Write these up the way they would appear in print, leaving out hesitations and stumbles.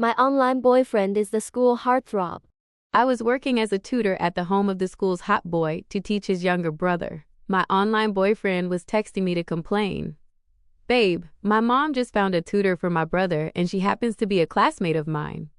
My online boyfriend is the school heartthrob. I was working as a tutor at the home of the school's hot boy to teach his younger brother. My online boyfriend was texting me to complain. Babe, my mom just found a tutor for my brother and she happens to be a classmate of mine.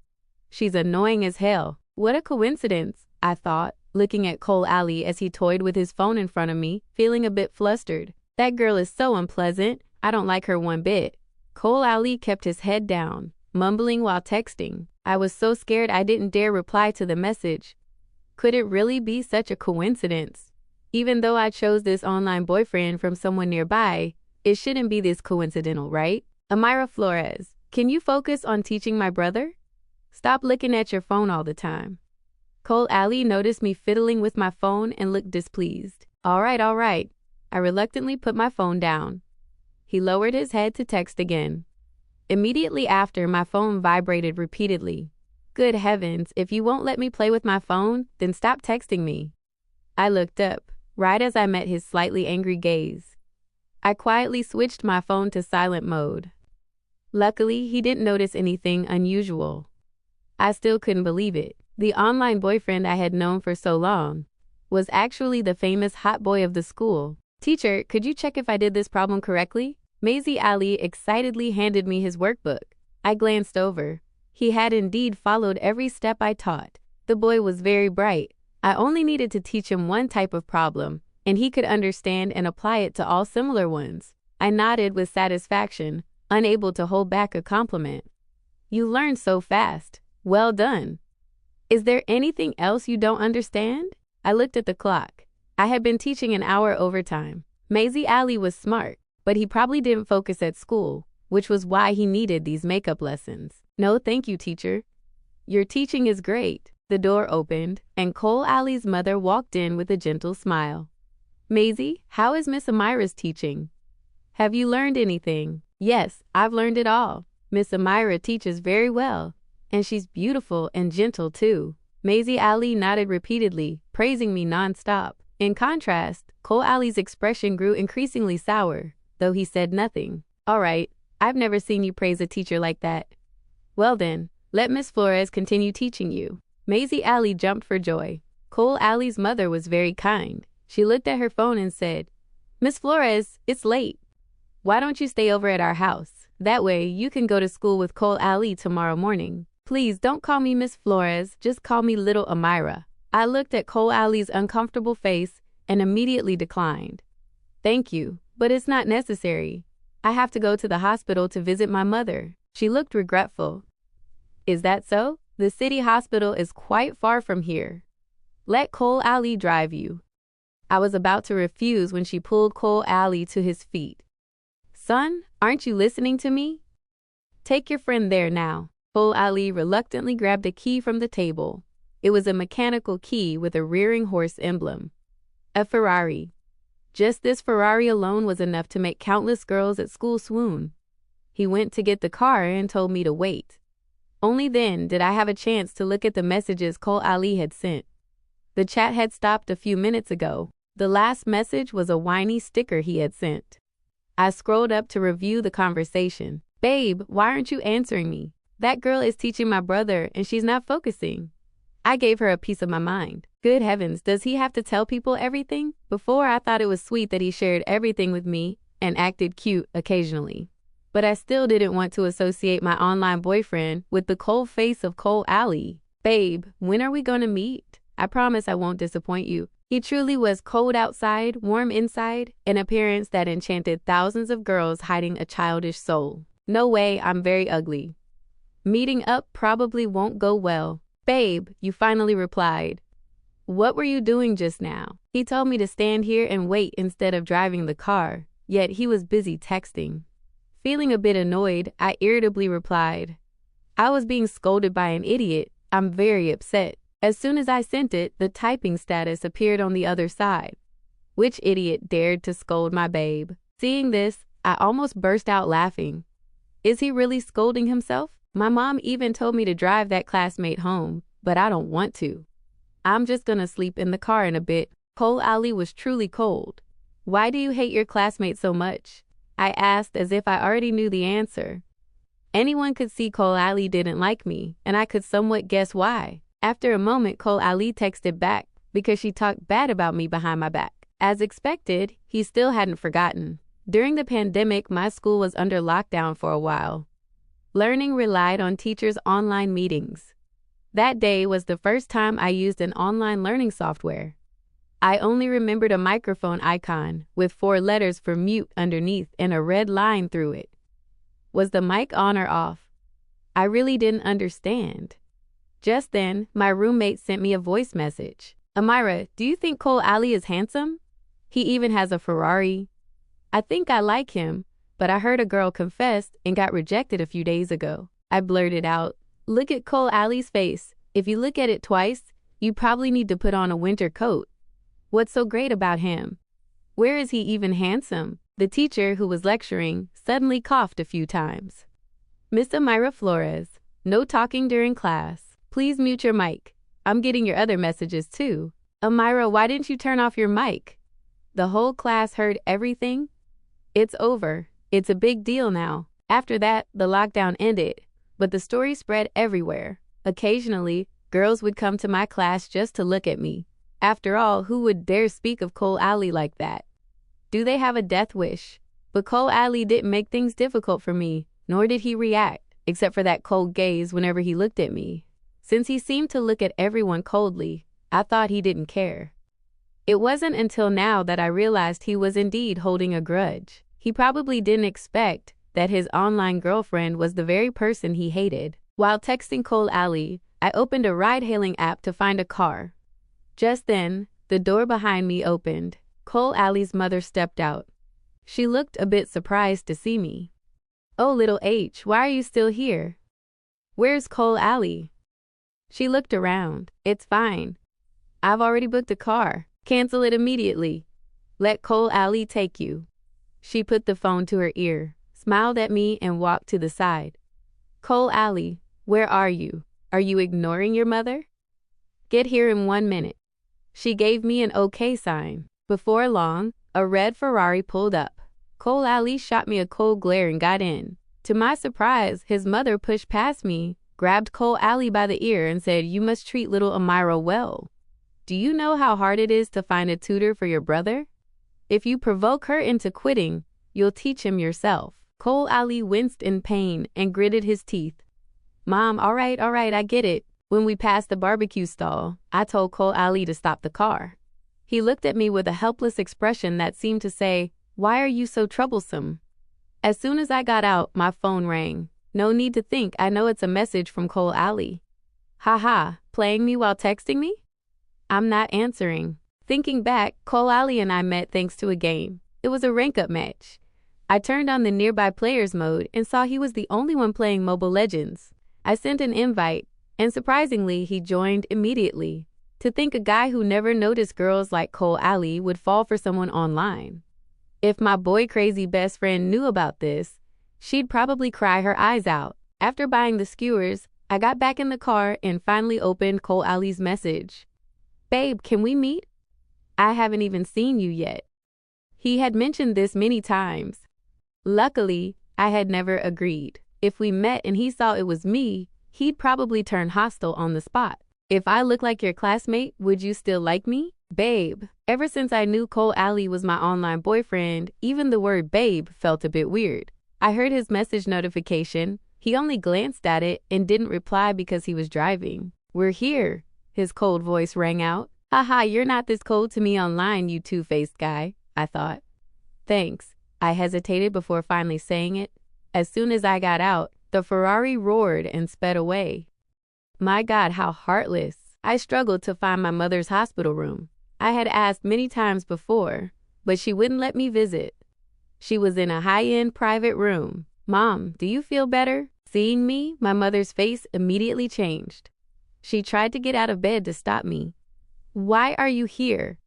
She's annoying as hell. What a coincidence, I thought, looking at Cole Alley as he toyed with his phone in front of me, feeling a bit flustered. That girl is so unpleasant. I don't like her one bit. Cole Alley kept his head down, mumbling while texting. I was so scared I didn't dare reply to the message. Could it really be such a coincidence? Even though I chose this online boyfriend from someone nearby, it shouldn't be this coincidental, right? Amira Flores, can you focus on teaching my brother? Stop looking at your phone all the time. Cole Alley noticed me fiddling with my phone and looked displeased. All right. I reluctantly put my phone down. He lowered his head to text again. Immediately after, my phone vibrated repeatedly. Good heavens, if you won't let me play with my phone, then stop texting me. I looked up, right as I met his slightly angry gaze. I quietly switched my phone to silent mode. Luckily, he didn't notice anything unusual. I still couldn't believe it. The online boyfriend I had known for so long was actually the famous hot boy of the school. Teacher, could you check if I did this problem correctly? Maisie Ali excitedly handed me his workbook. I glanced over. He had indeed followed every step I taught. The boy was very bright. I only needed to teach him one type of problem, and he could understand and apply it to all similar ones. I nodded with satisfaction, unable to hold back a compliment. You learned so fast. Well done. Is there anything else you don't understand? I looked at the clock. I had been teaching an hour overtime. Maisie Ali was smart, but he probably didn't focus at school, which was why he needed these makeup lessons. No, thank you, teacher. Your teaching is great. The door opened, and Cole Alley's mother walked in with a gentle smile. Maisie, how is Miss Amira's teaching? Have you learned anything? Yes, I've learned it all. Miss Amira teaches very well, and she's beautiful and gentle too. Maisie Ali nodded repeatedly, praising me nonstop. In contrast, Cole Alley's expression grew increasingly sour, though he said nothing. All right, I've never seen you praise a teacher like that. Well then, let Miss Flores continue teaching you. Maisie Ali jumped for joy. Cole Alley's mother was very kind. She looked at her phone and said, Miss Flores, it's late. Why don't you stay over at our house? That way you can go to school with Cole Alley tomorrow morning. Please don't call me Miss Flores, just call me Little Amira. I looked at Cole Alley's uncomfortable face and immediately declined. Thank you, but it's not necessary. I have to go to the hospital to visit my mother. She looked regretful. Is that so? The city hospital is quite far from here. Let Cole Alley drive you. I was about to refuse when she pulled Cole Alley to his feet. Son, aren't you listening to me? Take your friend there now. Cole Alley reluctantly grabbed a key from the table. It was a mechanical key with a rearing horse emblem. A Ferrari. Just this Ferrari alone was enough to make countless girls at school swoon. He went to get the car and told me to wait. Only then did I have a chance to look at the messages Cole Alley had sent. The chat had stopped a few minutes ago. The last message was a whiny sticker he had sent. I scrolled up to review the conversation. Babe, why aren't you answering me? That girl is teaching my brother and she's not focusing. I gave her a piece of my mind. Good heavens, does he have to tell people everything? Before, I thought it was sweet that he shared everything with me and acted cute occasionally. But I still didn't want to associate my online boyfriend with the cold face of Cole Alley. Babe, when are we going to meet? I promise I won't disappoint you. He truly was cold outside, warm inside, an appearance that enchanted thousands of girls hiding a childish soul. No way, I'm very ugly. Meeting up probably won't go well. Babe, you finally replied. What were you doing just now? He told me to stand here and wait instead of driving the car, yet he was busy texting. Feeling a bit annoyed, I irritably replied, I was being scolded by an idiot. I'm very upset. As soon as I sent it, the typing status appeared on the other side. Which idiot dared to scold my babe? Seeing this, I almost burst out laughing. Is he really scolding himself? My mom even told me to drive that classmate home, but I don't want to. I'm just gonna sleep in the car in a bit. Cole Alley was truly cold. Why do you hate your classmate so much? I asked as if I already knew the answer. Anyone could see Cole Ali didn't like me, and I could somewhat guess why. After a moment, Cole Ali texted back because she talked bad about me behind my back. As expected, he still hadn't forgotten. During the pandemic, my school was under lockdown for a while. Learning relied on teachers' online meetings. That day was the first time I used an online learning software. I only remembered a microphone icon with 4 letters for mute underneath and a red line through it. Was the mic on or off? I really didn't understand. Just then, my roommate sent me a voice message. Amira, do you think Cole Ali is handsome? He even has a Ferrari. I think I like him, but I heard a girl confessed and got rejected a few days ago. I blurted out, look at Cole Ali's face. If you look at it twice, you probably need to put on a winter coat. What's so great about him? Where is he even handsome? The teacher who was lecturing suddenly coughed a few times. Miss Amira Flores, no talking during class. Please mute your mic. I'm getting your other messages too. Amira, why didn't you turn off your mic? The whole class heard everything. It's over. It's a big deal now. After that, the lockdown ended, but the story spread everywhere. Occasionally, girls would come to my class just to look at me. After all, who would dare speak of Cole Ali like that? Do they have a death wish? But Cole Ali didn't make things difficult for me, nor did he react, except for that cold gaze whenever he looked at me. Since he seemed to look at everyone coldly, I thought he didn't care. It wasn't until now that I realized he was indeed holding a grudge. He probably didn't expect that his online girlfriend was the very person he hated. While texting Cole Ali, I opened a ride-hailing app to find a car. Just then, the door behind me opened. Cole Ali's mother stepped out. She looked a bit surprised to see me. Oh, little H, why are you still here? Where's Cole Ali? She looked around. It's fine. I've already booked a car. Cancel it immediately. Let Cole Ali take you. She put the phone to her ear, smiled at me, and walked to the side. Cole Ali, where are you? Are you ignoring your mother? Get here in 1 minute. She gave me an okay sign. Before long, a red Ferrari pulled up. Cole Ali shot me a cold glare and got in. To my surprise, his mother pushed past me, grabbed Cole Ali by the ear, and said, you must treat little Amira well. Do you know how hard it is to find a tutor for your brother? If you provoke her into quitting, you'll teach him yourself. Cole Ali winced in pain and gritted his teeth. Mom, all right, I get it. When we passed the barbecue stall, I told Cole Ali to stop the car. He looked at me with a helpless expression that seemed to say, why are you so troublesome? As soon as I got out, my phone rang. No need to think, I know it's a message from Cole Ali. Haha, playing me while texting me? I'm not answering. Thinking back, Cole Ali and I met thanks to a game. It was a rank-up match. I turned on the nearby players mode and saw he was the only one playing Mobile Legends. I sent an invite, and surprisingly, he joined immediately. To think a guy who never noticed girls like Cole Ali would fall for someone online. If my boy-crazy best friend knew about this, she'd probably cry her eyes out. After buying the skewers, I got back in the car and finally opened Cole Ali's message. Babe, can we meet? I haven't even seen you yet. He had mentioned this many times. Luckily, I had never agreed. If we met and he saw it was me, he'd probably turn hostile on the spot. If I look like your classmate, would you still like me? Babe. Ever since I knew Cole Ali was my online boyfriend, even the word babe felt a bit weird. I heard his message notification. He only glanced at it and didn't reply because he was driving. We're here, his cold voice rang out. Haha, you're not this cold to me online, you two-faced guy, I thought. Thanks. I hesitated before finally saying it. As soon as I got out, the Ferrari roared and sped away. My God, how heartless. I struggled to find my mother's hospital room. I had asked many times before, but she wouldn't let me visit. She was in a high-end private room. Mom, do you feel better? Seeing me, my mother's face immediately changed. She tried to get out of bed to stop me. Why are you here?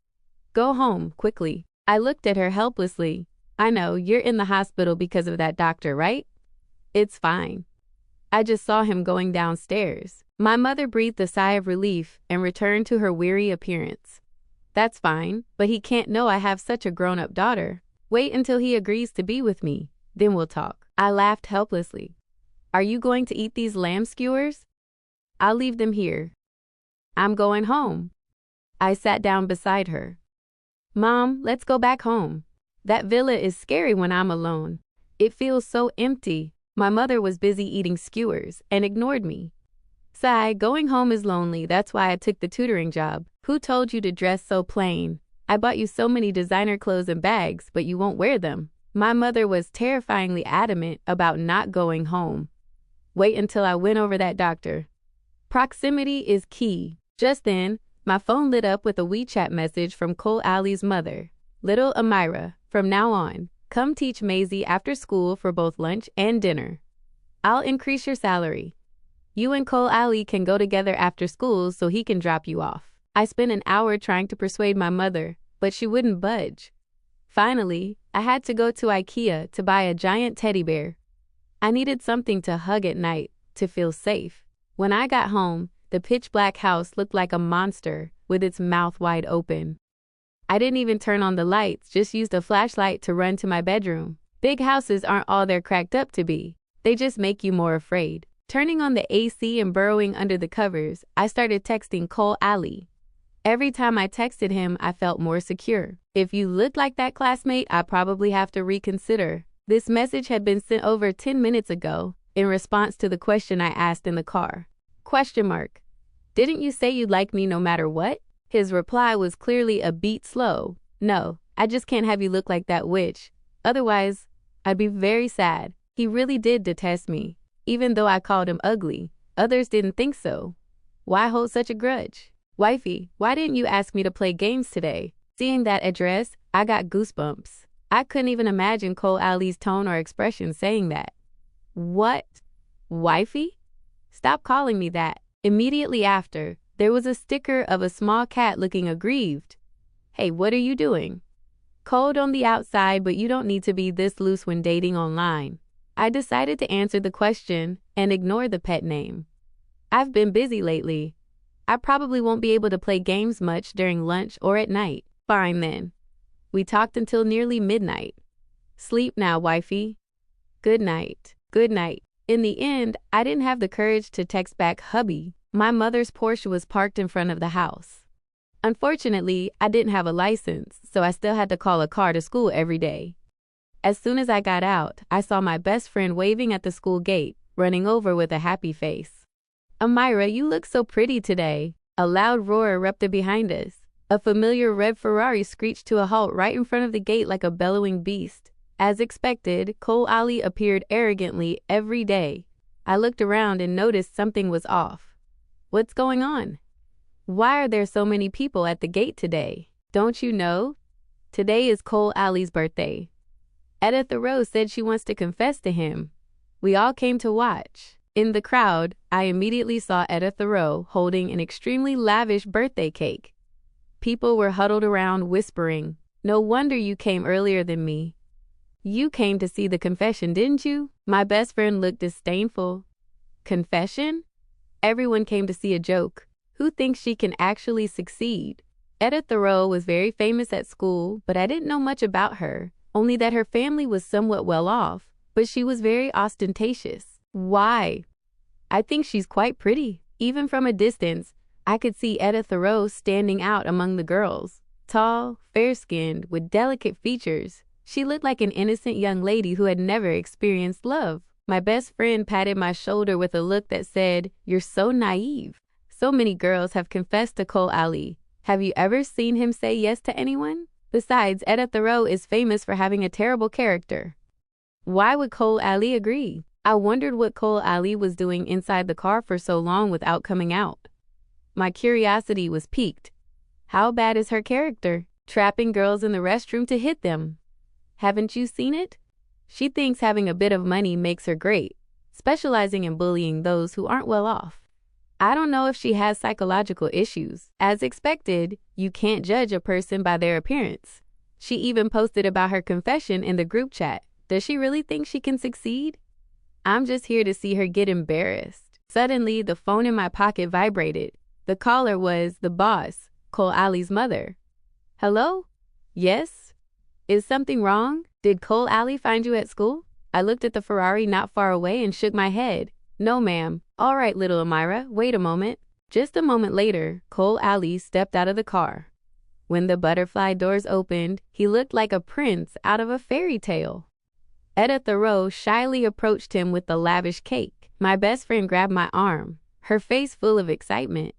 Go home, quickly. I looked at her helplessly. I know, you're in the hospital because of that doctor, right? It's fine. I just saw him going downstairs. My mother breathed a sigh of relief and returned to her weary appearance. That's fine, but he can't know I have such a grown-up daughter. Wait until he agrees to be with me, then we'll talk. I laughed helplessly. Are you going to eat these lamb skewers? I'll leave them here. I'm going home. I sat down beside her. Mom, let's go back home. That villa is scary when I'm alone. It feels so empty. My mother was busy eating skewers and ignored me. Sigh, going home is lonely. That's why I took the tutoring job. Who told you to dress so plain? I bought you so many designer clothes and bags, but you won't wear them. My mother was terrifyingly adamant about not going home. Wait until I win over that doctor. Proximity is key. Just then, my phone lit up with a WeChat message from Cole Alley's mother. Little Amira, from now on, come teach Maisie after school for both lunch and dinner. I'll increase your salary. You and Cole Alley can go together after school so he can drop you off. I spent an hour trying to persuade my mother, but she wouldn't budge. Finally, I had to go to IKEA to buy a giant teddy bear. I needed something to hug at night to feel safe. When I got home, the pitch-black house looked like a monster with its mouth wide open. I didn't even turn on the lights, just used a flashlight to run to my bedroom. Big houses aren't all they're cracked up to be. They just make you more afraid. Turning on the AC and burrowing under the covers, I started texting Cole Alley. Every time I texted him, I felt more secure. If you look like that classmate, I probably have to reconsider. This message had been sent over 10 minutes ago in response to the question I asked in the car. ? Didn't you say you'd like me no matter what? His reply was clearly a beat slow. No, I just can't have you look like that witch. Otherwise, I'd be very sad. He really did detest me. Even though I called him ugly, others didn't think so. Why hold such a grudge? Wifey, why didn't you ask me to play games today? Seeing that address, I got goosebumps. I couldn't even imagine Cole Alley's tone or expression saying that. What? Wifey? Stop calling me that. Immediately after, there was a sticker of a small cat looking aggrieved. Hey, what are you doing? Cold on the outside, but you don't need to be this loose when dating online. I decided to answer the question and ignore the pet name. I've been busy lately. I probably won't be able to play games much during lunch or at night. Fine then. We talked until nearly midnight. Sleep now, wifey. Good night. Good night. In the end, I didn't have the courage to text back hubby. My mother's Porsche was parked in front of the house. Unfortunately, I didn't have a license, so I still had to call a car to school every day. As soon as I got out, I saw my best friend waving at the school gate, running over with a happy face. Amira, you look so pretty today. A loud roar erupted behind us. A familiar red Ferrari screeched to a halt right in front of the gate like a bellowing beast. As expected, Cole Alley appeared arrogantly every day. I looked around and noticed something was off. What's going on? Why are there so many people at the gate today? Don't you know? Today is Cole Alley's birthday. Edith Thoreau said she wants to confess to him. We all came to watch. In the crowd, I immediately saw Edith Thoreau holding an extremely lavish birthday cake. People were huddled around whispering, "No wonder you came earlier than me. You came to see the confession, didn't you?" My best friend looked disdainful. Confession? Everyone came to see a joke. Who thinks she can actually succeed? Edith Thoreau was very famous at school, but I didn't know much about her, only that her family was somewhat well off, but she was very ostentatious. Why? I think she's quite pretty. Even from a distance, I could see Edith Thoreau standing out among the girls. Tall, fair-skinned, with delicate features, she looked like an innocent young lady who had never experienced love. My best friend patted my shoulder with a look that said, "You're so naive. So many girls have confessed to Cole Alley. Have you ever seen him say yes to anyone? Besides, Edith Thoreau is famous for having a terrible character." Why would Cole Alley agree? I wondered what Cole Alley was doing inside the car for so long without coming out. My curiosity was piqued. How bad is her character? Trapping girls in the restroom to hit them. Haven't you seen it? She thinks having a bit of money makes her great, specializing in bullying those who aren't well off. I don't know if she has psychological issues. As expected, you can't judge a person by their appearance. She even posted about her confession in the group chat. Does she really think she can succeed? I'm just here to see her get embarrassed. Suddenly, the phone in my pocket vibrated. The caller was the boss, Cole Alley's mother. Hello? Yes? Is something wrong? Did Cole Alley find you at school? I looked at the Ferrari not far away and shook my head. No, ma'am. All right, little Amira, wait a moment. Just a moment later, Cole Ali stepped out of the car. When the butterfly doors opened, he looked like a prince out of a fairy tale. Etta Thoreau shyly approached him with the lavish cake. My best friend grabbed my arm, her face full of excitement.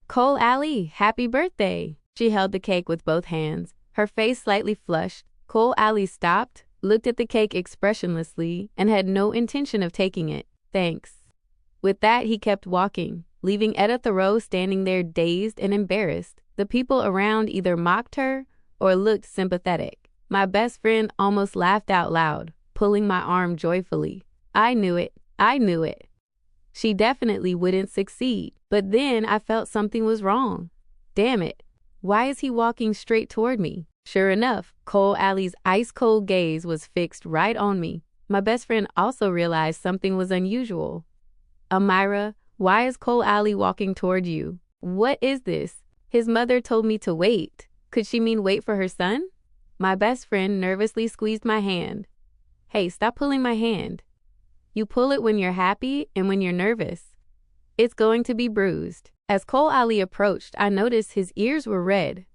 Cole Ali, happy birthday! She held the cake with both hands, her face slightly flushed. Cole Ali stopped, looked at the cake expressionlessly, and had no intention of taking it. Thanks. With that, he kept walking, leaving Etta Thoreau standing there dazed and embarrassed. The people around either mocked her or looked sympathetic. My best friend almost laughed out loud, pulling my arm joyfully. I knew it. I knew it. She definitely wouldn't succeed. But then I felt something was wrong. Damn it. Why is he walking straight toward me? Sure enough, Cole Ali's ice-cold gaze was fixed right on me. My best friend also realized something was unusual. Amira, why is Cole Ali walking toward you? What is this? His mother told me to wait. Could she mean wait for her son? My best friend nervously squeezed my hand. Hey, stop pulling my hand. You pull it when you're happy and when you're nervous. It's going to be bruised. As Cole Ali approached, I noticed his ears were red.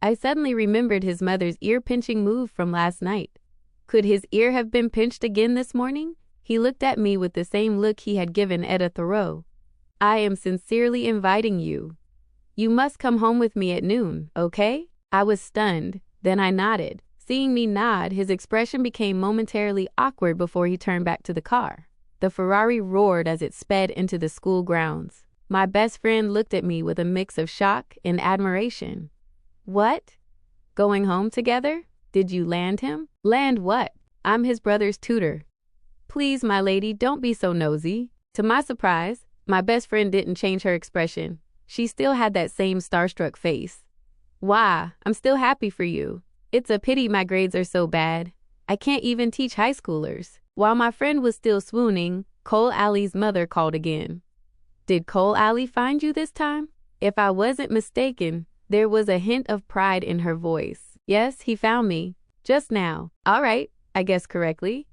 I suddenly remembered his mother's ear-pinching move from last night. Could his ear have been pinched again this morning? He looked at me with the same look he had given Etta Thoreau. I am sincerely inviting you. You must come home with me at noon, okay? I was stunned. Then I nodded. Seeing me nod, his expression became momentarily awkward before he turned back to the car. The Ferrari roared as it sped into the school grounds. My best friend looked at me with a mix of shock and admiration. What? Going home together? Did you land him? Land what? I'm his brother's tutor. Please, my lady, don't be so nosy. To my surprise, my best friend didn't change her expression. She still had that same starstruck face. Why, I'm still happy for you. It's a pity my grades are so bad. I can't even teach high schoolers. While my friend was still swooning, Cole Ali's mother called again. Did Cole Ali find you this time? If I wasn't mistaken, there was a hint of pride in her voice. Yes, he found me. Just now. All right, I guessed correctly.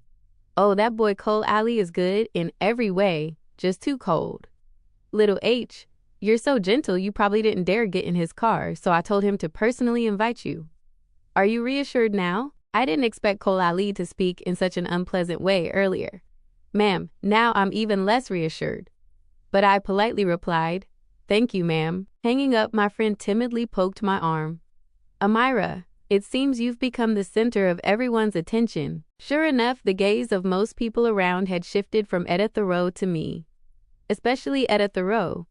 Oh, that boy Cole Ali is good in every way, just too cold. Little H, you're so gentle you probably didn't dare get in his car, so I told him to personally invite you. Are you reassured now? I didn't expect Cole Ali to speak in such an unpleasant way earlier. Ma'am, now I'm even less reassured. But I politely replied, thank you, ma'am. Hanging up, my friend timidly poked my arm. Amira, it seems you've become the center of everyone's attention. Sure enough, the gaze of most people around had shifted from Etta Thoreau to me. Especially Etta Thoreau.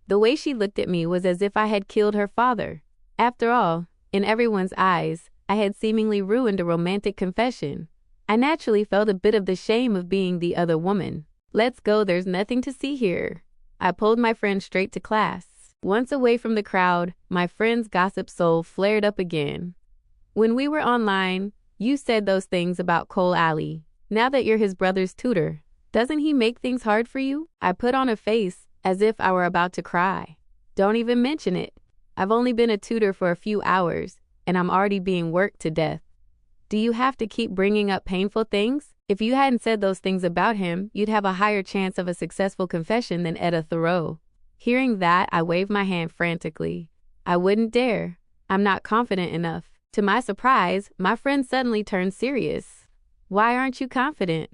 The way she looked at me was as if I had killed her father. After all, in everyone's eyes, I had seemingly ruined a romantic confession. I naturally felt a bit of the shame of being the other woman. Let's go, there's nothing to see here. I pulled my friend straight to class. Once away from the crowd, my friend's gossip soul flared up again. When we were online, you said those things about Cole Ali. Now that you're his brother's tutor, doesn't he make things hard for you? I put on a face as if I were about to cry. Don't even mention it. I've only been a tutor for a few hours, and I'm already being worked to death. Do you have to keep bringing up painful things? If you hadn't said those things about him, you'd have a higher chance of a successful confession than Etta Thoreau. Hearing that, I waved my hand frantically. I wouldn't dare. I'm not confident enough. To my surprise, my friend suddenly turned serious. Why aren't you confident?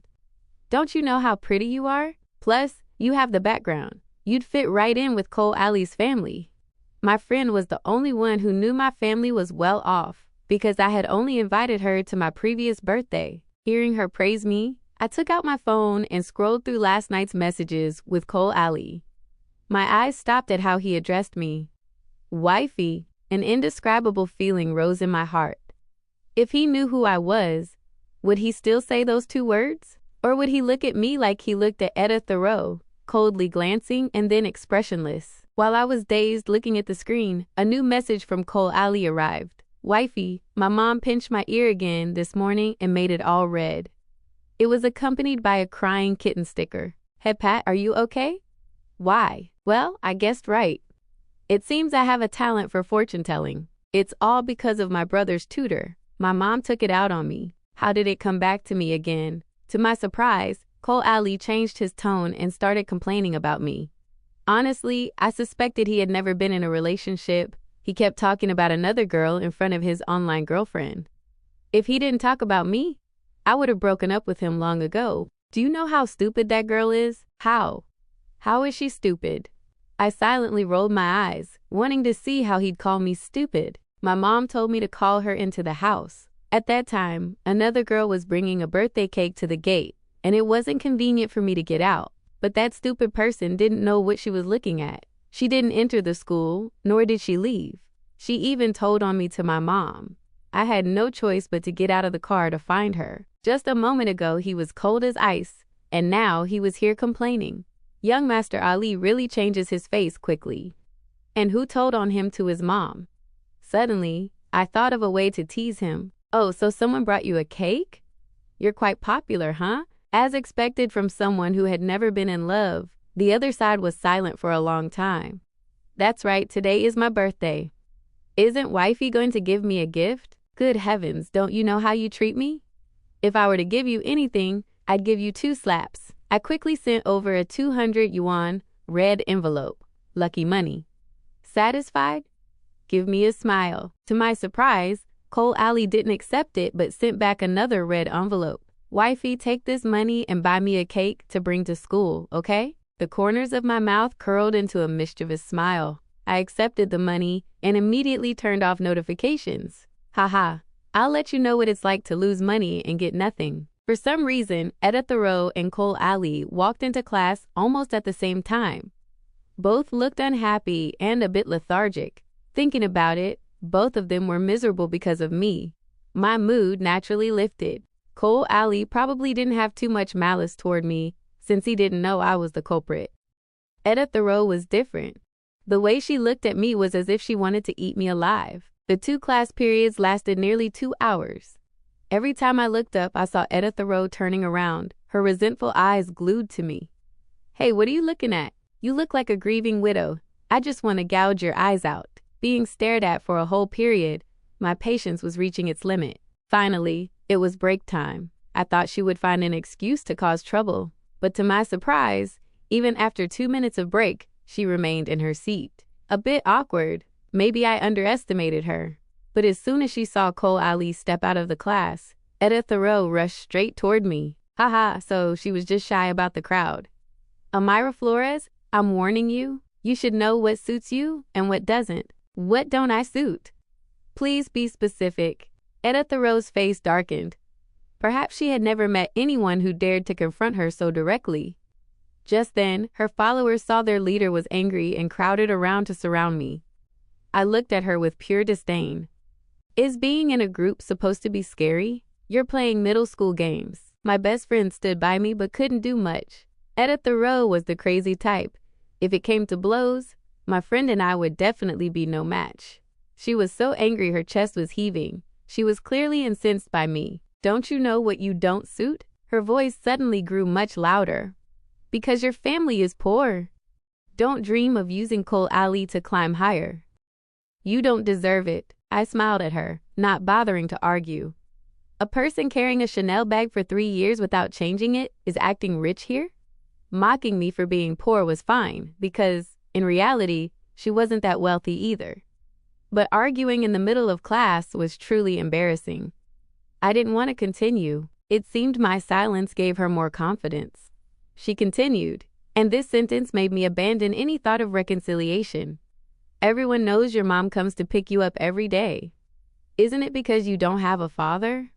Don't you know how pretty you are? Plus, you have the background. You'd fit right in with Cole Ali's family. My friend was the only one who knew my family was well off, because I had only invited her to my previous birthday. Hearing her praise me, I took out my phone and scrolled through last night's messages with Cole Ali. My eyes stopped at how he addressed me. Wifey, an indescribable feeling rose in my heart. If he knew who I was, would he still say those two words? Or would he look at me like he looked at Etta Thoreau, coldly glancing and then expressionless? While I was dazed looking at the screen, a new message from Cole Ali arrived. Wifey, my mom pinched my ear again this morning and made it all red. It was accompanied by a crying kitten sticker. Hey Pat, are you okay? Why? Well, I guessed right. It seems I have a talent for fortune telling. It's all because of my brother's tutor. My mom took it out on me. How did it come back to me again? To my surprise, Cole Ali changed his tone and started complaining about me. Honestly, I suspected he had never been in a relationship. He kept talking about another girl in front of his online girlfriend. If he didn't talk about me, I would have broken up with him long ago. Do you know how stupid that girl is? How? How is she stupid? I silently rolled my eyes, wanting to see how he'd call me stupid. My mom told me to call her into the house. At that time, another girl was bringing a birthday cake to the gate, and it wasn't convenient for me to get out. But that stupid person didn't know what she was looking at. She didn't enter the school, nor did she leave. She even told on me to my mom. I had no choice but to get out of the car to find her. Just a moment ago, he was cold as ice, and now he was here complaining. Young Master Ali really changes his face quickly. And who told on him to his mom? Suddenly, I thought of a way to tease him. Oh, so someone brought you a cake? You're quite popular, huh? As expected from someone who had never been in love, the other side was silent for a long time. That's right, today is my birthday. Isn't wifey going to give me a gift? Good heavens, don't you know how you treat me? If I were to give you anything, I'd give you 2 slaps. I quickly sent over a 200 yuan red envelope. Lucky money. Satisfied? Give me a smile. To my surprise, Cole Ali didn't accept it but sent back another red envelope. Wifey, take this money and buy me a cake to bring to school, okay? The corners of my mouth curled into a mischievous smile. I accepted the money and immediately turned off notifications. Haha, I'll let you know what it's like to lose money and get nothing. For some reason, Heartthrob and Cole Ali walked into class almost at the same time. Both looked unhappy and a bit lethargic. Thinking about it, both of them were miserable because of me. My mood naturally lifted. Cole Ali probably didn't have too much malice toward me since he didn't know I was the culprit. Heartthrob was different. The way she looked at me was as if she wanted to eat me alive. The 2 class periods lasted nearly 2 hours. Every time I looked up, I saw Heartthrob turning around, her resentful eyes glued to me. Hey, what are you looking at? You look like a grieving widow. I just want to gouge your eyes out. Being stared at for a whole period, my patience was reaching its limit. Finally, it was break time. I thought she would find an excuse to cause trouble, but to my surprise, even after 2 minutes of break, she remained in her seat. A bit awkward. Maybe I underestimated her. But as soon as she saw Cole Ali step out of the class, Heartthrob rushed straight toward me. Haha, so she was just shy about the crowd. Amira Flores, I'm warning you. You should know what suits you and what doesn't. What don't I suit? Please be specific. Heartthrob's face darkened. Perhaps she had never met anyone who dared to confront her so directly. Just then, her followers saw their leader was angry and crowded around to surround me. I looked at her with pure disdain. Is being in a group supposed to be scary? You're playing middle school games. My best friend stood by me but couldn't do much. Heartthrob was the crazy type. If it came to blows, my friend and I would definitely be no match. She was so angry her chest was heaving. She was clearly incensed by me. Don't you know what you don't suit? Her voice suddenly grew much louder. Because your family is poor. Don't dream of using Cole Ali to climb higher. You don't deserve it. I smiled at her, not bothering to argue. A person carrying a Chanel bag for 3 years without changing it is acting rich here? Mocking me for being poor was fine, because, in reality, she wasn't that wealthy either. But arguing in the middle of class was truly embarrassing. I didn't want to continue. It seemed my silence gave her more confidence. She continued, and this sentence made me abandon any thought of reconciliation. Everyone knows your mom comes to pick you up every day. Isn't it because you don't have a father?